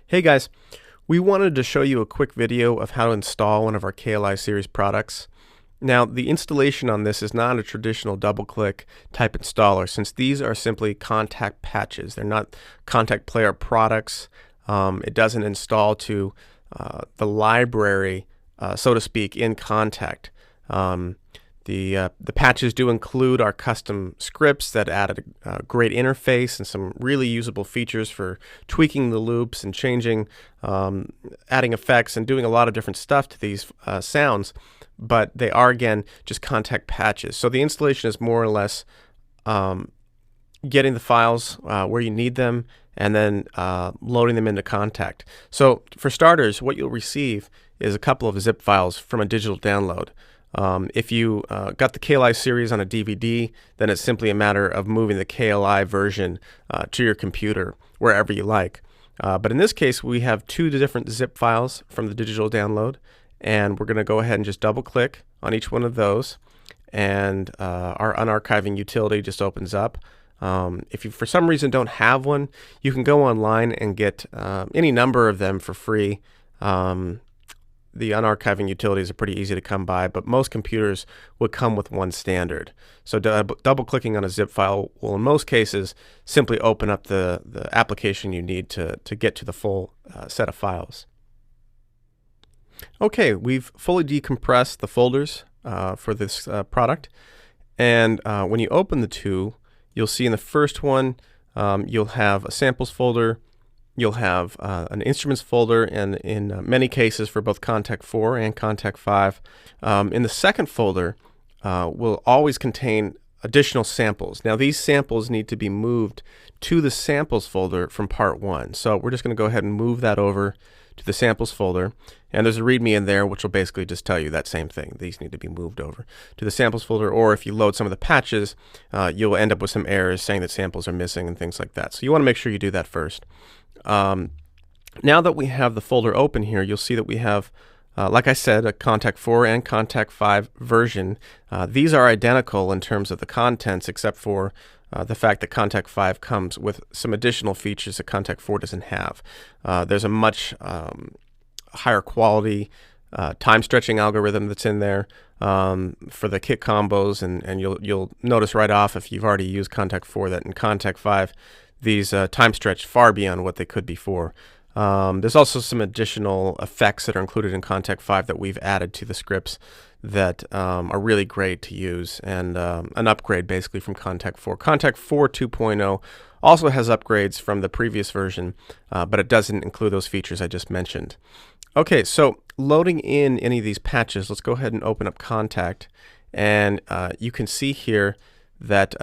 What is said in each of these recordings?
Hey guys, we wanted to show you a quick video of how to install one of our KLI Series products. Now, the installation on this is not a traditional double-click type installer, since these are simply Kontakt patches. They're not Kontakt Player products. It doesn't install to the library, so to speak, in Kontakt. The patches do include our custom scripts that add a great interface and some really usable features for tweaking the loops and changing, adding effects and doing a lot of different stuff to these sounds. But they are, again, just Kontakt patches. So the installation is more or less getting the files where you need them and then loading them into Kontakt. So for starters, what you'll receive is a couple of zip files from a digital download. If you got the KLI series on a DVD, then it's simply a matter of moving the KLI version to your computer wherever you like. But in this case, we have two different zip files from the digital download, and we're going to go ahead and just double click on each one of those, and our unarchiving utility just opens up. If you for some reason don't have one, you can go online and get any number of them for free. The unarchiving utilities are pretty easy to come by, but most computers would come with one standard. So double-clicking on a zip file will, in most cases, simply open up the application you need to get to the full set of files. Okay, we've fully decompressed the folders for this product. And when you open the two, you'll see in the first one, you'll have a samples folder. You'll have an instruments folder, and in many cases for both Kontakt 4 and Kontakt 5. In the second folder will always contain additional samples. Now these samples need to be moved to the samples folder from part 1. So we're just going to go ahead and move that over to the samples folder, and there's a README in there which will basically just tell you that same thing. These need to be moved over to the samples folder, or if you load some of the patches, you'll end up with some errors saying that samples are missing and things like that. So you want to make sure you do that first. Now that we have the folder open here, you'll see that we have, like I said, a Kontakt 4 and Kontakt 5 version. These are identical in terms of the contents, except for the fact that Kontakt 5 comes with some additional features that Kontakt 4 doesn't have. There's a much higher quality time stretching algorithm that's in there for the kit combos, and you'll notice right off, if you've already used Kontakt 4, that in Kontakt 5 these time stretch far beyond what they could before. There's also some additional effects that are included in Kontakt 5 that we've added to the scripts that are really great to use, and an upgrade basically from Kontakt 4. Kontakt 4 2.0 also has upgrades from the previous version, but it doesn't include those features I just mentioned. Okay, so loading in any of these patches, let's go ahead and open up Kontakt, and you can see here that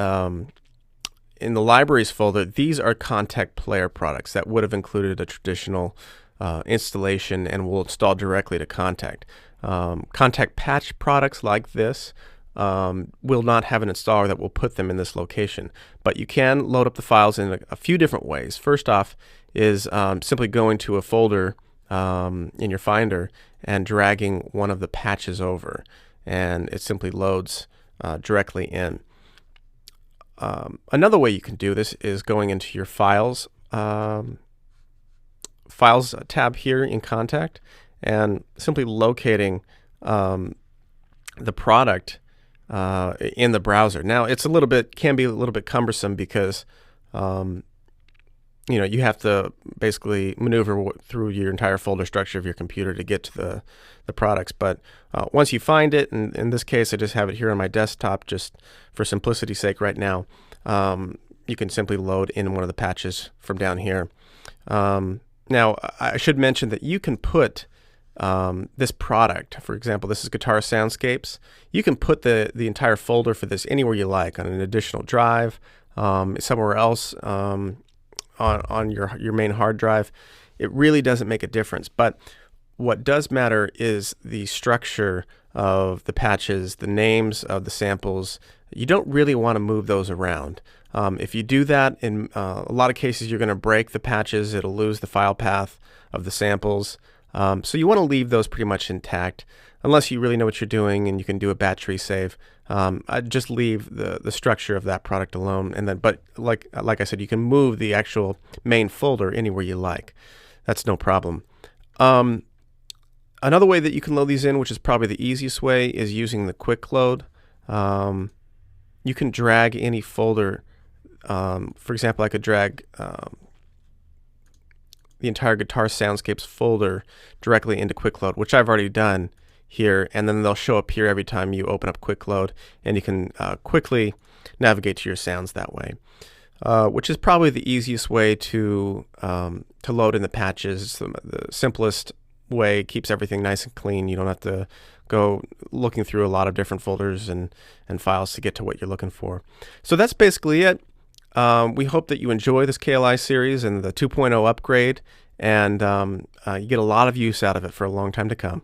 in the libraries folder, these are Kontakt Player products that would have included a traditional installation and will install directly to Kontakt. Kontakt patch products like this will not have an installer that will put them in this location, but you can load up the files in a few different ways. First off is simply going to a folder in your Finder and dragging one of the patches over, and it simply loads directly in. Another way you can do this is going into your Files tab here in Kontakt and simply locating the product in the browser. Now it's can be a little bit cumbersome because you have to basically maneuver through your entire folder structure of your computer to get to the products. But once you find it, and in this case I just have it here on my desktop just for simplicity's sake right now, you can simply load in one of the patches from down here. Now I should mention that you can put this product, for example, this is Guitar Soundscapes. You can put the entire folder for this anywhere you like, on an additional drive, somewhere else on your main hard drive. It really doesn't make a difference, but what does matter is the structure of the patches, the names of the samples. You don't really want to move those around. If you do that, in a lot of cases you're going to break the patches. It'll lose the file path of the samples. So you want to leave those pretty much intact, unless you really know what you're doing and you can do a batch save. I'd just leave the structure of that product alone, and then, but like I said, you can move the actual main folder anywhere you like. that's no problem. Another way that you can load these in, which is probably the easiest way, is using the quick load. You can drag any folder. For example, I could drag the entire Guitar Soundscapes folder directly into quick load, which I've already done here, and then they'll show up here every time you open up quick load, and you can quickly navigate to your sounds that way, which is probably the easiest way to load in the patches. It's the simplest way. It keeps everything nice and clean. You don't have to go looking through a lot of different folders and files to get to what you're looking for. So that's basically it. We hope that you enjoy this KLI series and the 2.0 upgrade, and you get a lot of use out of it for a long time to come.